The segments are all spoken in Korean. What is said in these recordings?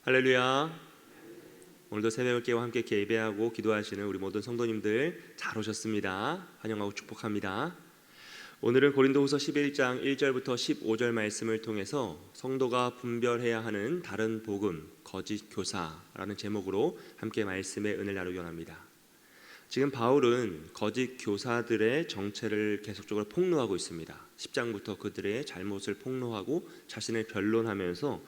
할렐루야. 오늘도 새벽을 깨워 함께 예배하고 기도하시는 우리 모든 성도님들 잘 오셨습니다. 환영하고 축복합니다. 오늘은 고린도후서 11장 1절부터 15절 말씀을 통해서 성도가 분별해야 하는 다른 복음, 거짓 교사라는 제목으로 함께 말씀의 은혜를 나누기 원합니다. 지금 바울은 거짓 교사들의 정체를 계속적으로 폭로하고 있습니다. 10장부터 그들의 잘못을 폭로하고 자신을 변론하면서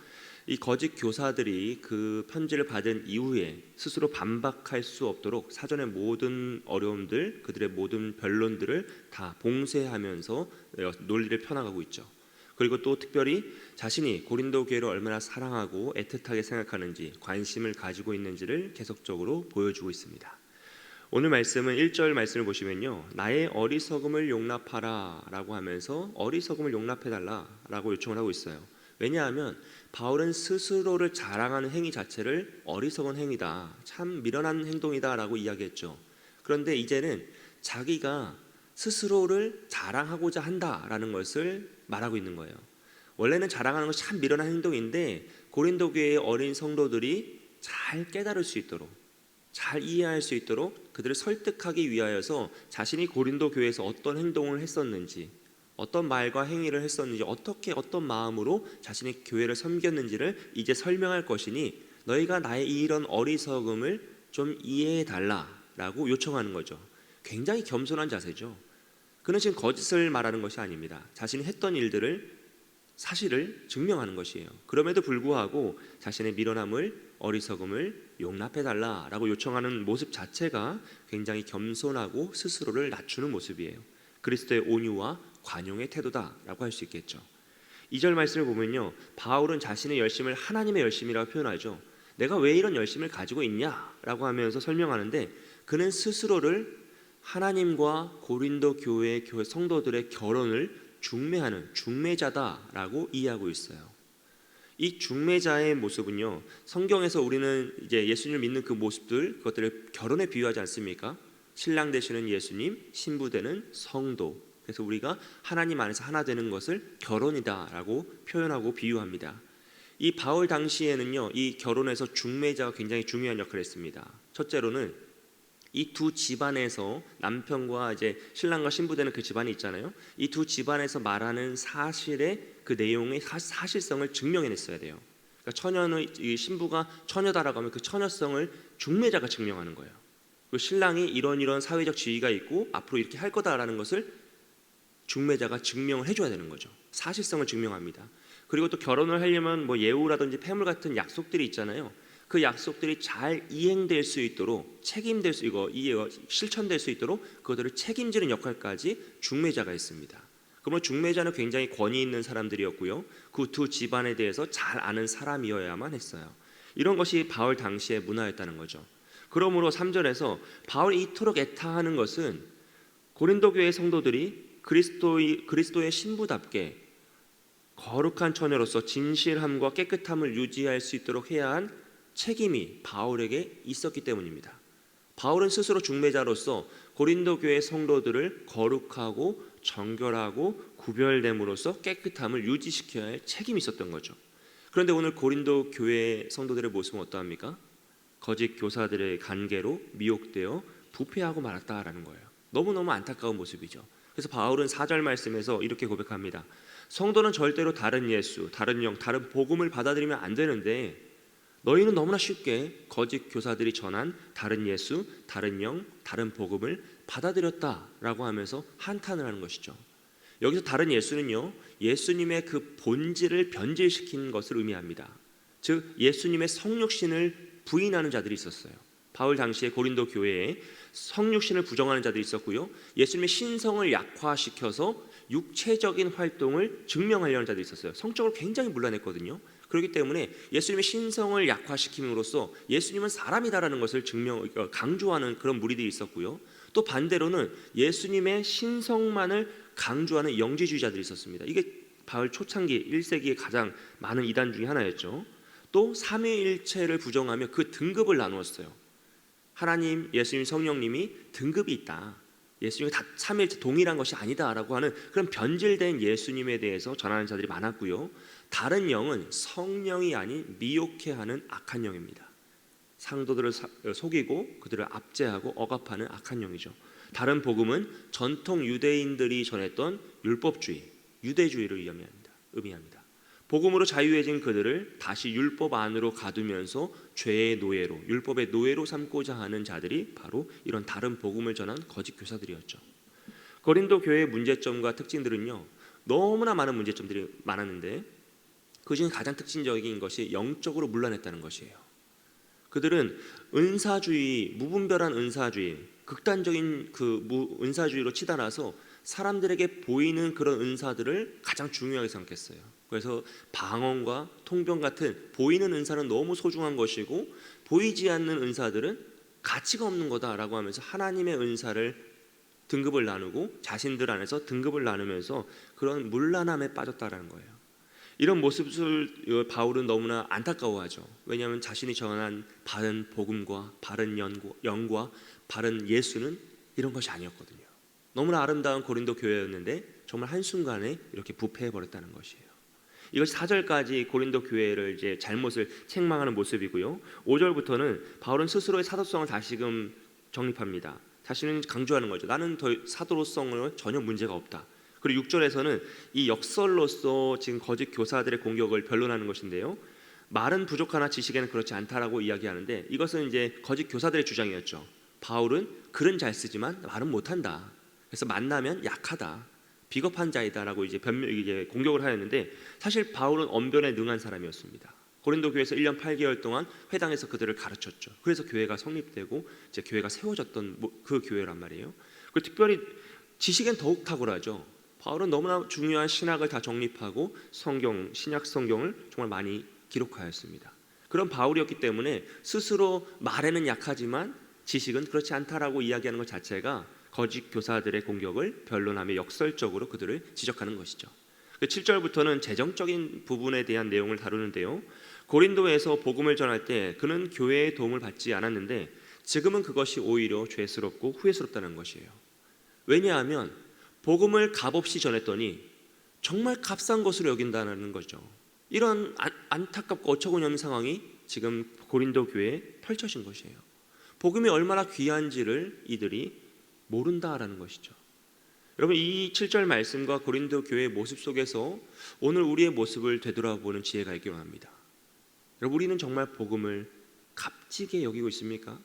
이 거짓 교사들이 그 편지를 받은 이후에 스스로 반박할 수 없도록 사전의 모든 어려움들, 그들의 모든 변론들을 다 봉쇄하면서 논리를 펴나가고 있죠. 그리고 또 특별히 자신이 고린도 교회를 얼마나 사랑하고 애틋하게 생각하는지, 관심을 가지고 있는지를 계속적으로 보여주고 있습니다. 오늘 말씀은 1절 말씀을 보시면요, 나의 어리석음을 용납하라 라고 하면서 어리석음을 용납해달라 라고 요청을 하고 있어요. 왜냐하면 바울은 스스로를 자랑하는 행위 자체를 어리석은 행위다, 참 미련한 행동이다 라고 이야기했죠. 그런데 이제는 자기가 스스로를 자랑하고자 한다라는 것을 말하고 있는 거예요. 원래는 자랑하는 것이 참 미련한 행동인데 고린도 교회의 어린 성도들이 잘 깨달을 수 있도록, 잘 이해할 수 있도록 그들을 설득하기 위하여서 자신이 고린도 교회에서 어떤 행동을 했었는지, 어떤 말과 행위를 했었는지, 어떻게 어떤 마음으로 자신이 교회를 섬겼는지를 이제 설명할 것이니 너희가 나의 이런 어리석음을 좀 이해해 달라라고 요청하는 거죠. 굉장히 겸손한 자세죠. 그는 지금 거짓을 말하는 것이 아닙니다. 자신이 했던 일들을, 사실을 증명하는 것이에요. 그럼에도 불구하고 자신의 미련함을, 어리석음을 용납해 달라라고 요청하는 모습 자체가 굉장히 겸손하고 스스로를 낮추는 모습이에요. 그리스도의 온유와 관용의 태도다라고 할 수 있겠죠. 2절 말씀을 보면요, 바울은 자신의 열심을 하나님의 열심이라고 표현하죠. 내가 왜 이런 열심을 가지고 있냐라고 하면서 설명하는데, 그는 스스로를 하나님과 고린도 교회 성도들의 결혼을 중매하는 중매자다라고 이해하고 있어요. 이 중매자의 모습은요, 성경에서 우리는 이제 예수님을 믿는 그 모습들, 그것들을 결혼에 비유하지 않습니까? 신랑 되시는 예수님, 신부 되는 성도. 그래서 우리가 하나님 안에서 하나 되는 것을 결혼이다라고 표현하고 비유합니다. 이 바울 당시에는요, 이 결혼에서 중매자가 굉장히 중요한 역할을 했습니다. 첫째로는 이 두 집안에서, 남편과 이제 신랑과 신부 되는 그 집안이 있잖아요. 이 두 집안에서 말하는 사실의 그 내용의 사실성을 증명해냈어야 돼요. 그러니까 처녀는, 이 신부가 처녀다라고 하면 그 처녀성을 중매자가 증명하는 거예요. 그 신랑이 이런 사회적 지위가 있고 앞으로 이렇게 할 거다라는 것을 중매자가 증명을 해줘야 되는 거죠. 사실성을 증명합니다. 그리고 또 결혼을 하려면 뭐 예우라든지 폐물 같은 약속들이 있잖아요. 그 약속들이 잘 이행될 수 있도록, 책임될 수, 실천될 수 있도록 그것들을 책임지는 역할까지 중매자가 있습니다. 그러면 중매자는 굉장히 권위 있는 사람들이었고요, 그 두 집안에 대해서 잘 아는 사람이어야만 했어요. 이런 것이 바울 당시의 문화였다는 거죠. 그러므로 3절에서 바울이 이토록 애타하는 것은 고린도 교회 성도들이 그리스도의 신부답게 거룩한 처녀로서 진실함과 깨끗함을 유지할 수 있도록 해야 한 책임이 바울에게 있었기 때문입니다. 바울은 스스로 중매자로서 고린도 교회 성도들을 거룩하고 정결하고 구별됨으로써 깨끗함을 유지시켜야 할 책임이 있었던 거죠. 그런데 오늘 고린도 교회 성도들의 모습은 어떠합니까? 거짓 교사들의 관계로 미혹되어 부패하고 말았다라는 거예요. 너무너무 안타까운 모습이죠. 그래서 바울은 4절 말씀에서 이렇게 고백합니다. 성도는 절대로 다른 예수, 다른 영, 다른 복음을 받아들이면 안 되는데 너희는 너무나 쉽게 거짓 교사들이 전한 다른 예수, 다른 영, 다른 복음을 받아들였다라고 하면서 한탄을 하는 것이죠. 여기서 다른 예수는요, 예수님의 그 본질을 변질시킨 것을 의미합니다. 즉 예수님의 성육신을 부인하는 자들이 있었어요. 바울 당시에 고린도 교회에 성육신을 부정하는 자들이 있었고요, 예수님의 신성을 약화시켜서 육체적인 활동을 증명하려는 자들이 있었어요. 성적으로 굉장히 문란했거든요. 그렇기 때문에 예수님의 신성을 약화시킴으로써 예수님은 사람이다라는 것을 강조하는 그런 무리들이 있었고요, 또 반대로는 예수님의 신성만을 강조하는 영지주의자들이 있었습니다. 이게 바울 초창기 1세기에 가장 많은 이단 중에 하나였죠. 또 삼위일체를 부정하며 그 등급을 나누었어요. 하나님, 예수님, 성령님이 등급이 있다. 예수님이 다 삼위일체 동일한 것이 아니다라고 하는 그런 변질된 예수님에 대해서 전하는 자들이 많았고요. 다른 영은 성령이 아닌 미혹해하는 악한 영입니다. 상도들을 속이고 그들을 압제하고 억압하는 악한 영이죠. 다른 복음은 전통 유대인들이 전했던 율법주의, 유대주의를 의미합니다. 복음으로 자유해진 그들을 다시 율법 안으로 가두면서 죄의 노예로, 율법의 노예로 삼고자 하는 자들이 바로 이런 다른 복음을 전한 거짓 교사들이었죠. 고린도 교회의 문제점과 특징들은요, 너무나 많은 문제점들이 많았는데 그중에 가장 특징적인 것이 영적으로 문란했다는 것이에요. 그들은 은사주의, 무분별한 은사주의, 극단적인 그 은사주의로 치달아서 사람들에게 보이는 그런 은사들을 가장 중요하게 생각했어요. 그래서 방언과 통변 같은 보이는 은사는 너무 소중한 것이고 보이지 않는 은사들은 가치가 없는 거다라고 하면서 하나님의 은사를 등급을 나누고 자신들 안에서 등급을 나누면서 그런 문란함에 빠졌다라는 거예요. 이런 모습을 바울은 너무나 안타까워하죠. 왜냐하면 자신이 전한 바른 복음과 바른 영과 바른 예수는 이런 것이 아니었거든요. 너무나 아름다운 고린도 교회였는데 정말 한순간에 이렇게 부패해버렸다는 것이에요. 이것이 4절까지 고린도 교회를 이제 잘못을 책망하는 모습이고요. 5절부터는 바울은 스스로의 사도성을 다시금 정립합니다. 자신은 강조하는 거죠. 나는 더 사도로서는 전혀 문제가 없다. 그리고 6절에서는 이 역설로서 지금 거짓 교사들의 공격을 변론하는 것인데요. 말은 부족하나 지식에는 그렇지 않다라고 이야기하는데 이것은 이제 거짓 교사들의 주장이었죠. 바울은 글은 잘 쓰지만 말은 못한다. 그래서 만나면 약하다, 비겁한 자이다라고 이제 공격을 하였는데 사실 바울은 언변에 능한 사람이었습니다. 고린도 교회에서 1년 8개월 동안 회당에서 그들을 가르쳤죠. 그래서 교회가 성립되고 이제 교회가 세워졌던 그 교회란 말이에요. 그리고 특별히 지식엔 더욱 탁월하죠. 바울은 너무나 중요한 신학을 다 정립하고 신약 성경을 정말 많이 기록하였습니다. 그런 바울이었기 때문에 스스로 말에는 약하지만 지식은 그렇지 않다라고 이야기하는 것 자체가 거짓 교사들의 공격을 변론하며 역설적으로 그들을 지적하는 것이죠. 7절부터는 재정적인 부분에 대한 내용을 다루는데요. 고린도에서 복음을 전할 때 그는 교회의 도움을 받지 않았는데 지금은 그것이 오히려 죄스럽고 후회스럽다는 것이에요. 왜냐하면 복음을 값없이 전했더니 정말 값싼 것으로 여긴다는 거죠. 이런 안타깝고 어처구니없는 상황이 지금 고린도 교회에 펼쳐진 것이에요. 복음이 얼마나 귀한지를 이들이 모른다라는 것이죠. 여러분, 이 7절 말씀과 고린도 교회의 모습 속에서 오늘 우리의 모습을 되돌아보는 지혜가 있기를 원합니다. 여러분, 우리는 정말 복음을 값지게 여기고 있습니까?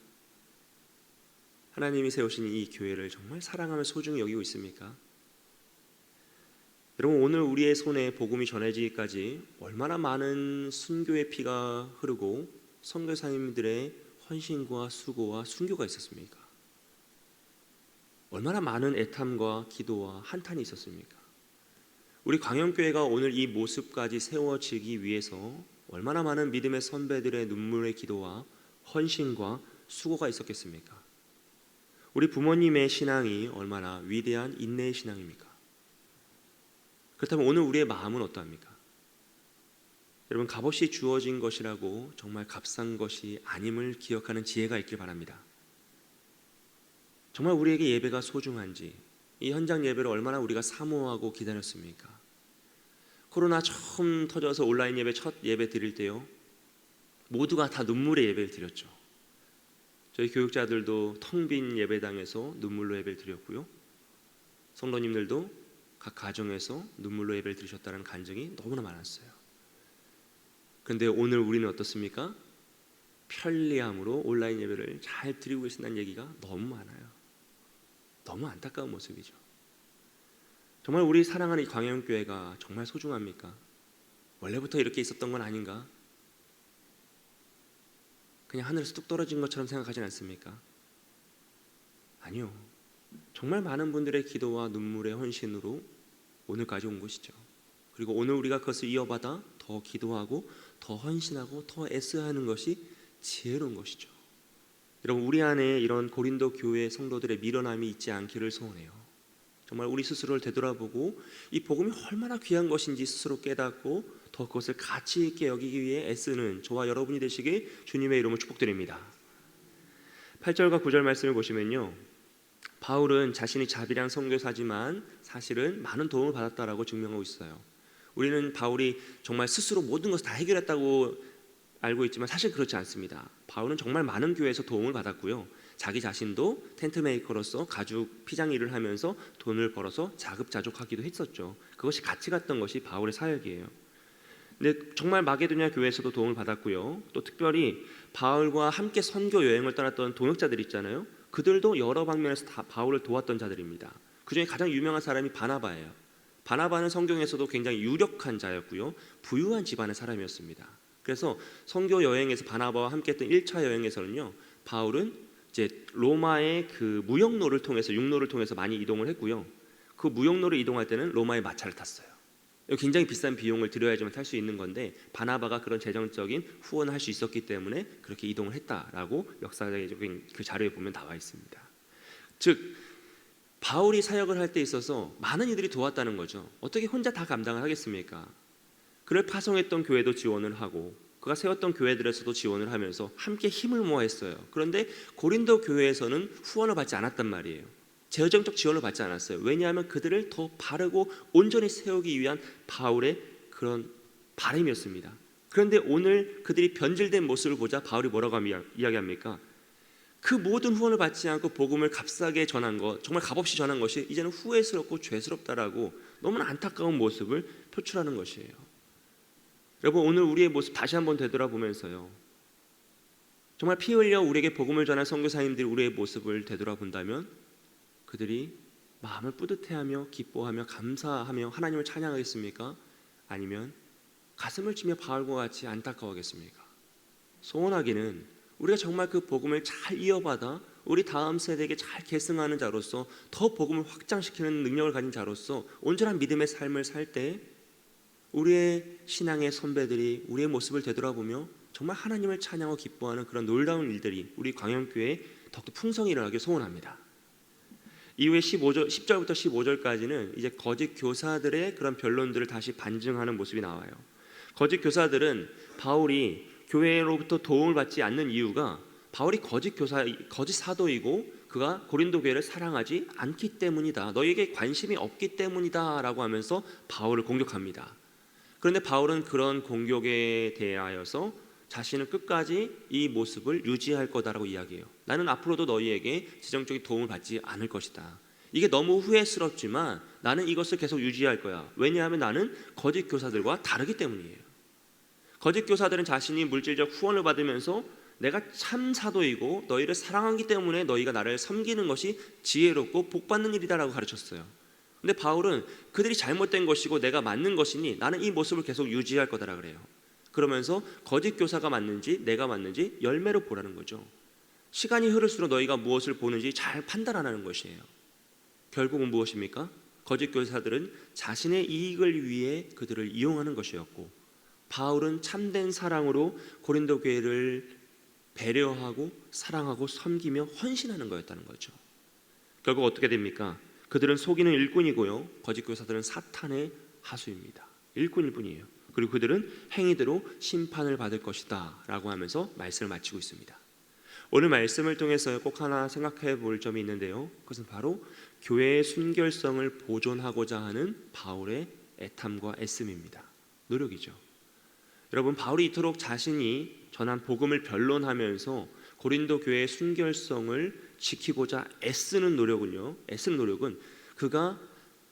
하나님이 세우신 이 교회를 정말 사랑하며 소중히 여기고 있습니까? 여러분, 오늘 우리의 손에 복음이 전해지기까지 얼마나 많은 순교의 피가 흐르고 선교사님들의 헌신과 수고와 순교가 있었습니까? 얼마나 많은 애탐과 기도와 한탄이 있었습니까? 우리 광영교회가 오늘 이 모습까지 세워지기 위해서 얼마나 많은 믿음의 선배들의 눈물의 기도와 헌신과 수고가 있었겠습니까? 우리 부모님의 신앙이 얼마나 위대한 인내의 신앙입니까? 그렇다면 오늘 우리의 마음은 어떠합니까? 여러분, 값없이 주어진 것이라고 정말 값싼 것이 아님을 기억하는 지혜가 있길 바랍니다. 정말 우리에게 예배가 소중한지, 이 현장 예배를 얼마나 우리가 사모하고 기다렸습니까? 코로나 처음 터져서 온라인 예배 첫 예배 드릴 때요, 모두가 다 눈물의 예배를 드렸죠. 저희 교육자들도 텅 빈 예배당에서 눈물로 예배를 드렸고요, 성도님들도 각 가정에서 눈물로 예배를 드리셨다는 간증이 너무나 많았어요. 그런데 오늘 우리는 어떻습니까? 편리함으로 온라인 예배를 잘 드리고 계신다는 얘기가 너무 많아요. 너무 안타까운 모습이죠. 정말 우리 사랑하는 이 광영교회가 정말 소중합니까? 원래부터 이렇게 있었던 건 아닌가? 그냥 하늘에서 뚝 떨어진 것처럼 생각하진 않습니까? 아니요. 정말 많은 분들의 기도와 눈물의 헌신으로 오늘까지 온 것이죠. 그리고 오늘 우리가 그것을 이어받아 더 기도하고 더 헌신하고 더 애써야 하는 것이 지혜로운 것이죠. 여러분, 우리 안에 이런 고린도 교회 성도들의 미련함이 있지 않기를 소원해요. 정말 우리 스스로를 되돌아보고 이 복음이 얼마나 귀한 것인지 스스로 깨닫고 더 그것을 가치 있게 여기기 위해 애쓰는 저와 여러분이 되시길 주님의 이름으로 축복드립니다. 8절과 9절 말씀을 보시면요, 바울은 자신이 자비랑 선교사지만 사실은 많은 도움을 받았다라고 증명하고 있어요. 우리는 바울이 정말 스스로 모든 것을 다 해결했다고 알고 있지만 사실 그렇지 않습니다. 바울은 정말 많은 교회에서 도움을 받았고요. 자기 자신도 텐트 메이커로서 가죽 피장 일을 하면서 돈을 벌어서 자급자족하기도 했었죠. 그것이 같이 갔던 것이 바울의 사역이에요. 근데 정말 마게도냐 교회에서도 도움을 받았고요. 또 특별히 바울과 함께 선교 여행을 떠났던 동역자들 있잖아요. 그들도 여러 방면에서 다 바울을 도왔던 자들입니다. 그중에 가장 유명한 사람이 바나바예요. 바나바는 성경에서도 굉장히 유력한 자였고요. 부유한 집안의 사람이었습니다. 그래서 선교 여행에서 바나바와 함께했던 1차 여행에서는요, 바울은 이제 로마의 그 무역로를 통해서 육로를 통해서 많이 이동을 했고요. 그 무역로를 이동할 때는 로마의 마차를 탔어요. 굉장히 비싼 비용을 들여야지만 탈 수 있는 건데 바나바가 그런 재정적인 후원을 할 수 있었기 때문에 그렇게 이동을 했다라고 역사적인 그 자료에 보면 나와 있습니다. 즉 바울이 사역을 할 때 있어서 많은 이들이 도왔다는 거죠. 어떻게 혼자 다 감당을 하겠습니까? 그를 파송했던 교회도 지원을 하고 그가 세웠던 교회들에서도 지원을 하면서 함께 힘을 모아했어요. 그런데 고린도 교회에서는 후원을 받지 않았단 말이에요. 재정적 지원을 받지 않았어요. 왜냐하면 그들을 더 바르고 온전히 세우기 위한 바울의 그런 바람이었습니다. 그런데 오늘 그들이 변질된 모습을 보자 바울이 뭐라고 이야기합니까? 그 모든 후원을 받지 않고 복음을 값싸게 전한 것, 정말 값없이 전한 것이 이제는 후회스럽고 죄스럽다라고 너무나 안타까운 모습을 표출하는 것이에요. 여러분, 오늘 우리의 모습 다시 한번 되돌아보면서요, 정말 피 흘려 우리에게 복음을 전한 선교사님들이 우리의 모습을 되돌아본다면 그들이 마음을 뿌듯해하며 기뻐하며 감사하며 하나님을 찬양하겠습니까? 아니면 가슴을 치며 바울과 같이 안타까워하겠습니까? 소원하기는 우리가 정말 그 복음을 잘 이어받아 우리 다음 세대에게 잘 계승하는 자로서 더 복음을 확장시키는 능력을 가진 자로서 온전한 믿음의 삶을 살 때 우리의 신앙의 선배들이 우리의 모습을 되돌아보며 정말 하나님을 찬양하고 기뻐하는 그런 놀라운 일들이 우리 광영교회에 더욱더 풍성히 일어나길 소원합니다. 이후에 10절부터 15절까지는 이제 거짓 교사들의 그런 변론들을 다시 반증하는 모습이 나와요. 거짓 교사들은 바울이 교회로부터 도움을 받지 않는 이유가 바울이 거짓 사도이고 그가 고린도 교회를 사랑하지 않기 때문이다. 너희에게 관심이 없기 때문이다 라고 하면서 바울을 공격합니다. 그런데 바울은 그런 공격에 대하여서 자신은 끝까지 이 모습을 유지할 거다라고 이야기해요. 나는 앞으로도 너희에게 재정적인 도움을 받지 않을 것이다. 이게 너무 후회스럽지만 나는 이것을 계속 유지할 거야. 왜냐하면 나는 거짓 교사들과 다르기 때문이에요. 거짓 교사들은 자신이 물질적 후원을 받으면서 내가 참 사도이고 너희를 사랑하기 때문에 너희가 나를 섬기는 것이 지혜롭고 복받는 일이다라고 가르쳤어요. 근데 바울은 그들이 잘못된 것이고 내가 맞는 것이니 나는 이 모습을 계속 유지할 거다라 그래요. 그러면서 거짓 교사가 맞는지 내가 맞는지 열매로 보라는 거죠. 시간이 흐를수록 너희가 무엇을 보는지 잘 판단하라는 것이에요. 결국은 무엇입니까? 거짓 교사들은 자신의 이익을 위해 그들을 이용하는 것이었고 바울은 참된 사랑으로 고린도 교회를 배려하고 사랑하고 섬기며 헌신하는 거였다는 거죠. 결국 어떻게 됩니까? 그들은 속이는 일꾼이고요, 거짓 교사들은 사탄의 하수입니다. 일꾼일 뿐이에요. 그리고 그들은 행위대로 심판을 받을 것이다 라고 하면서 말씀을 마치고 있습니다. 오늘 말씀을 통해서 꼭 하나 생각해 볼 점이 있는데요, 그것은 바로 교회의 순결성을 보존하고자 하는 바울의 애탐과 애씀입니다. 노력이죠. 여러분, 바울이 이토록 자신이 전한 복음을 변론하면서 고린도 교회의 순결성을 지키고자 애쓰는 노력은 그가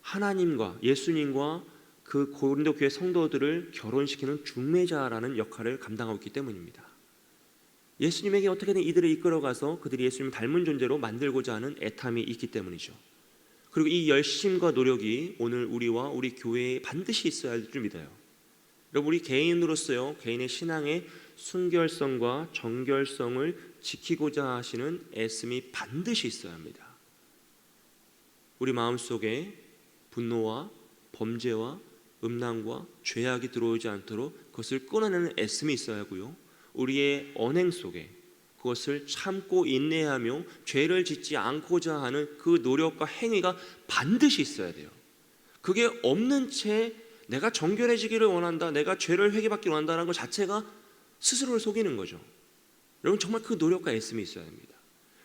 하나님과 예수님과 그 고린도 교회 성도들을 결혼시키는 중매자라는 역할을 감당하고 있기 때문입니다. 예수님에게 어떻게든 이들을 이끌어가서 그들이 예수님을 닮은 존재로 만들고자 하는 애탐이 있기 때문이죠. 그리고 이 열심과 노력이 오늘 우리와 우리 교회에 반드시 있어야 할 줄 믿어요. 여러분, 우리 개인으로서요, 개인의 신앙의 순결성과 정결성을 지키고자 하시는 애씀이 반드시 있어야 합니다. 우리 마음속에 분노와 범죄와 음란과 죄악이 들어오지 않도록 그것을 끊어내는 애씀이 있어야 하고요, 우리의 언행 속에 그것을 참고 인내하며 죄를 짓지 않고자 하는 그 노력과 행위가 반드시 있어야 돼요. 그게 없는 채 내가 정결해지기를 원한다, 내가 죄를 회개받기를 원한다는 것 자체가 스스로를 속이는 거죠. 여러분, 정말 그 노력과 애씀이 있어야 합니다.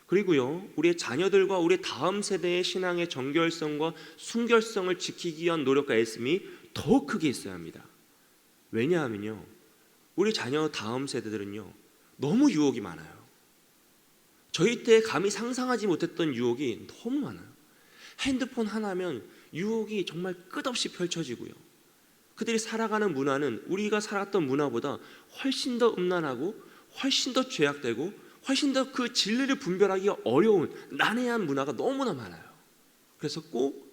그리고요, 우리의 자녀들과 우리 다음 세대의 신앙의 정결성과 순결성을 지키기 위한 노력과 애씀이 더 크게 있어야 합니다. 왜냐하면요, 우리 자녀 다음 세대들은요 너무 유혹이 많아요. 저희 때 감히 상상하지 못했던 유혹이 너무 많아요. 핸드폰 하나면 유혹이 정말 끝없이 펼쳐지고요, 그들이 살아가는 문화는 우리가 살았던 문화보다 훨씬 더 음란하고 훨씬 더 죄악되고 훨씬 더 그 진리를 분별하기가 어려운 난해한 문화가 너무나 많아요. 그래서 꼭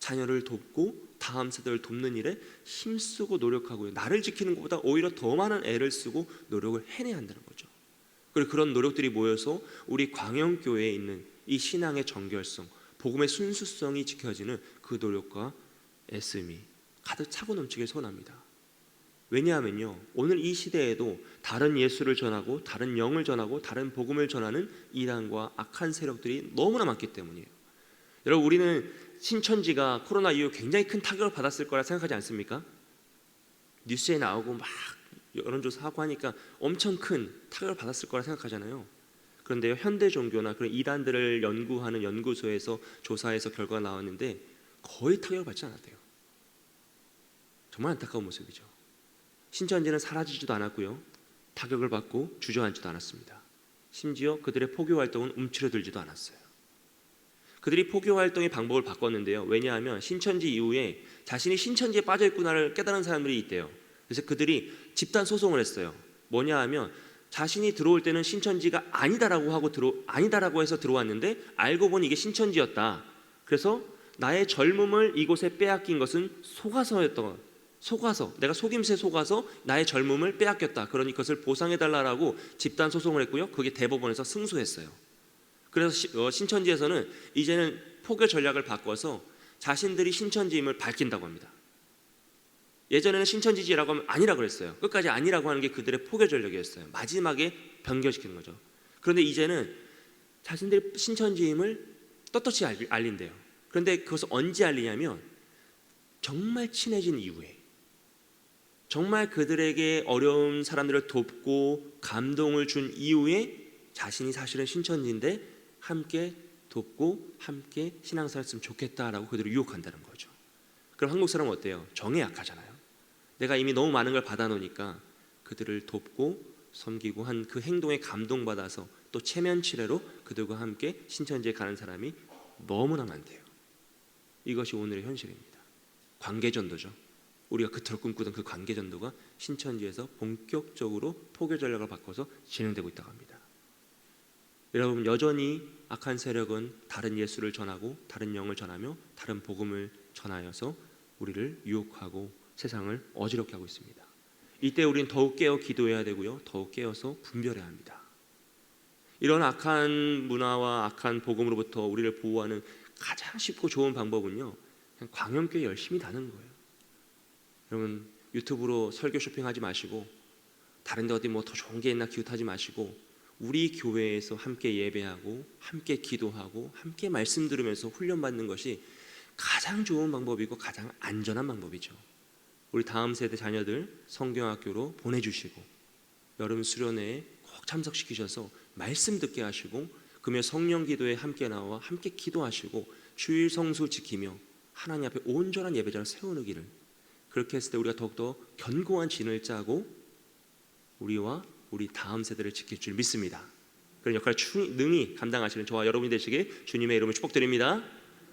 자녀를 돕고 다음 세대를 돕는 일에 힘쓰고 노력하고요, 나를 지키는 것보다 오히려 더 많은 애를 쓰고 노력을 해내야 한다는 거죠. 그리고 그런 노력들이 모여서 우리 광영교회에 있는 이 신앙의 정결성, 복음의 순수성이 지켜지는 그 노력과 애씀이 가득 차고 넘치길 소원합니다. 왜냐하면요, 오늘 이 시대에도 다른 예수를 전하고 다른 영을 전하고 다른 복음을 전하는 이단과 악한 세력들이 너무나 많기 때문이에요. 여러분, 우리는 신천지가 코로나 이후 굉장히 큰 타격을 받았을 거라 생각하지 않습니까? 뉴스에 나오고 막 여론조사하고 하니까 엄청 큰 타격을 받았을 거라 생각하잖아요. 그런데요, 현대 종교나 그런 이단들을 연구하는 연구소에서 조사해서 결과가 나왔는데 거의 타격을 받지 않았대요. 정말 안타까운 모습이죠. 신천지는 사라지지도 않았고요, 타격을 받고 주저앉지도 않았습니다. 심지어 그들의 포교 활동은 움츠러들지도 않았어요. 그들이 포교 활동의 방법을 바꿨는데요, 왜냐하면 신천지 이후에 자신이 신천지에 빠져있구나를 깨달은 사람들이 있대요. 그래서 그들이 집단 소송을 했어요. 뭐냐 하면 자신이 들어올 때는 신천지가 아니다라고 해서 들어왔는데 알고 보니 이게 신천지였다. 그래서 나의 젊음을 이곳에 빼앗긴 것은 내가 속임수에 속아서 나의 젊음을 빼앗겼다. 그러니 그것을 보상해달라고 집단 소송을 했고요, 그게 대법원에서 승소했어요. 그래서 신천지에서는 이제는 포교 전략을 바꿔서 자신들이 신천지임을 밝힌다고 합니다. 예전에는 신천지지라고 하면 아니라고 그랬어요. 끝까지 아니라고 하는 게 그들의 포교 전략이었어요. 마지막에 변경시키는 거죠. 그런데 이제는 자신들이 신천지임을 떳떳이 알린대요. 그런데 그것을 언제 알리냐면 정말 친해진 이후에, 정말 그들에게 어려운 사람들을 돕고 감동을 준 이후에 자신이 사실은 신천지인데 함께 돕고 함께 신앙생활 했으면 좋겠다라고 그들을 유혹한다는 거죠. 그럼 한국 사람은 어때요? 정에 약하잖아요. 내가 이미 너무 많은 걸 받아놓으니까 그들을 돕고 섬기고 한 그 행동에 감동받아서 또 체면치레로 그들과 함께 신천지에 가는 사람이 너무나 많대요. 이것이 오늘의 현실입니다. 관계전도죠. 우리가 그토록 꿈꾸던 그 관계전도가 신천지에서 본격적으로 포교 전략을 바꿔서 진행되고 있다고 합니다. 여러분, 여전히 악한 세력은 다른 예수를 전하고 다른 영을 전하며 다른 복음을 전하여서 우리를 유혹하고 세상을 어지럽게 하고 있습니다. 이때 우리는 더욱 깨어 기도해야 되고요, 더욱 깨어서 분별해야 합니다. 이런 악한 문화와 악한 복음으로부터 우리를 보호하는 가장 쉽고 좋은 방법은요, 그냥 광영교회 열심히 다는 거예요. 여러분, 유튜브로 설교 쇼핑하지 마시고 다른 데 어디 뭐 더 좋은 게 있나 기웃하지 마시고 우리 교회에서 함께 예배하고 함께 기도하고 함께 말씀 들으면서 훈련받는 것이 가장 좋은 방법이고 가장 안전한 방법이죠. 우리 다음 세대 자녀들 성경학교로 보내주시고 여름 수련회에 꼭 참석시키셔서 말씀 듣게 하시고 금요 성령 기도에 함께 나와 함께 기도하시고 주일 성수 지키며 하나님 앞에 온전한 예배자를 세우기를, 그렇게 했을 때 우리가 더욱더 견고한 진을 짜고 우리와 우리 다음 세대를 지킬 줄 믿습니다. 그런 역할을 능히 감당하시는 저와 여러분이 되시길 주님의 이름으로 축복드립니다.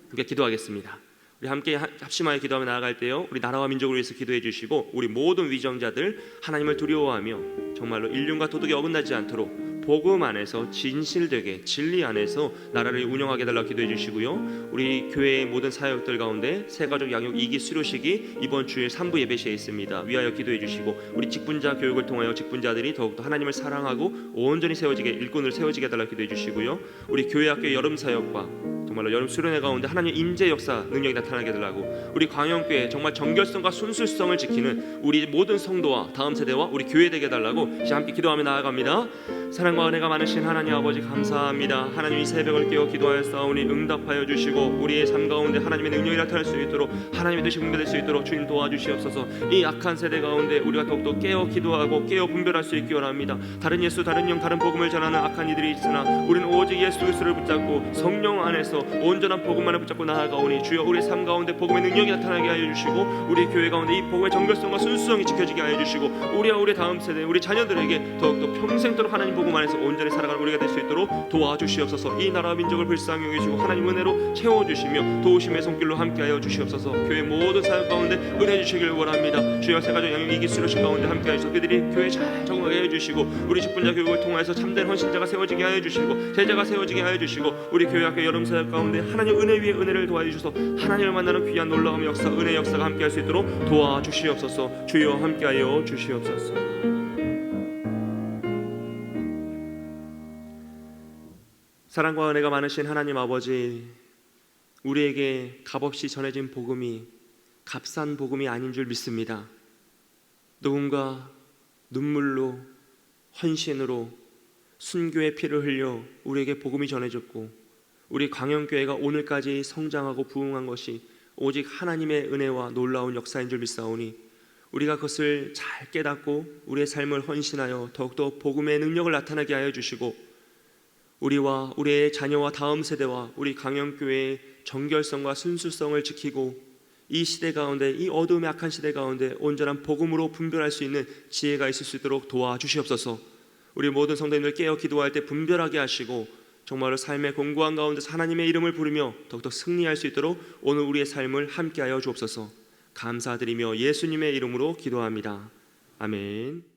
함께 기도하겠습니다. 우리 함께 합심하여 기도하며 나아갈 때요, 우리 나라와 민족을 위해서 기도해 주시고 우리 모든 위정자들 하나님을 두려워하며 정말로 인륜과 도덕에 어긋나지 않도록 복음 안에서 진실되게 진리 안에서 나라를 운영하게 달라고 기도해 주시고요, 우리 교회의 모든 사역들 가운데 새가족 양육 2기 수료식이 이번 주일 3부 예배 시에 있습니다. 위하여 기도해 주시고 우리 직분자 교육을 통하여 직분자들이 더욱더 하나님을 사랑하고 온전히 세워지게 일꾼으로 세워지게 달라고 기도해 주시고요, 우리 교회 학교 여름 사역과 정말로 여름 수련회 가운데 하나님 임재 역사 능력이 나타나게 해달라고, 우리 광영교회 정말 정결성과 순수성을 지키는 우리 모든 성도와 다음 세대와 우리 교회 되게 해달라고 이제 함께 기도하며 나아갑니다. 사랑과 은혜가 많으신 하나님 아버지 감사합니다. 하나님 이 새벽을 깨어 기도하였사오니 응답하여 주시고 우리의 삶 가운데 하나님의 능력이 나타날 수 있도록, 하나님의 뜻이 분별될 수 있도록 주님 도와주시옵소서. 이 악한 세대 가운데 우리가 더욱더 깨어 기도하고 깨어 분별할 수 있기 원합니다. 다른 예수, 다른 영, 다른 복음을 전하는 악한 이들이 있으나 우리는 오직 예수 그리스도를 붙잡고 성령 안에서 온전한 복음만을 붙잡고 나아가오니 주여 우리의 삶 가운데 복음의 능력이 나타나게 하여 주시고 우리 교회 가운데 이 복음의 정결성과 순수성이 지켜지게 하여 주시고 우리와 우리 다음 세대 우리 자녀들에게 더욱더 평생도록 하나님 복음 안에서 온전히 살아가는 우리가 될 수 있도록 도와주시옵소서. 이 나라와 민족을 불쌍히 여기시고 하나님 은혜로 채워주시며 도우심의 손길로 함께하여 주시옵소서. 교회 모든 사역 가운데 은혜 주시길 원합니다. 주여 세가족 양육 이기수로신 가운데 함께하여 주셔서 그들이 교회에 잘 적응하게 해주시고 우리 직분자 교육을 통해서 참된 헌신자가 세워지게 하여 주시고 제자가 세워지게 하여 주시고 우리 교회 학교 여름 사역 가운데 하나님 은혜 위에 은혜를 도와주셔서 하나님을 만나는 귀한 놀라운 역사, 은혜 역사가 함께할 수 있도록 도와주시옵소서. 주여 함께하여 주시옵소서. 사랑과 은혜가 많으신 하나님 아버지, 우리에게 값없이 전해진 복음이 값싼 복음이 아닌 줄 믿습니다. 누군가 눈물로 헌신으로 순교의 피를 흘려 우리에게 복음이 전해졌고 우리 광영교회가 오늘까지 성장하고 부흥한 것이 오직 하나님의 은혜와 놀라운 역사인 줄 믿사오니 우리가 그것을 잘 깨닫고 우리의 삶을 헌신하여 더욱더 복음의 능력을 나타나게 하여 주시고 우리와 우리의 자녀와 다음 세대와 우리 광영교회의 정결성과 순수성을 지키고 이 시대 가운데, 이 어두움의 악한 시대 가운데 온전한 복음으로 분별할 수 있는 지혜가 있을 수 있도록 도와주시옵소서. 우리 모든 성도님들 깨어 기도할 때 분별하게 하시고 정말로 삶의 공고한 가운데서 하나님의 이름을 부르며 더욱더 승리할 수 있도록 오늘 우리의 삶을 함께하여 주옵소서. 감사드리며 예수님의 이름으로 기도합니다. 아멘.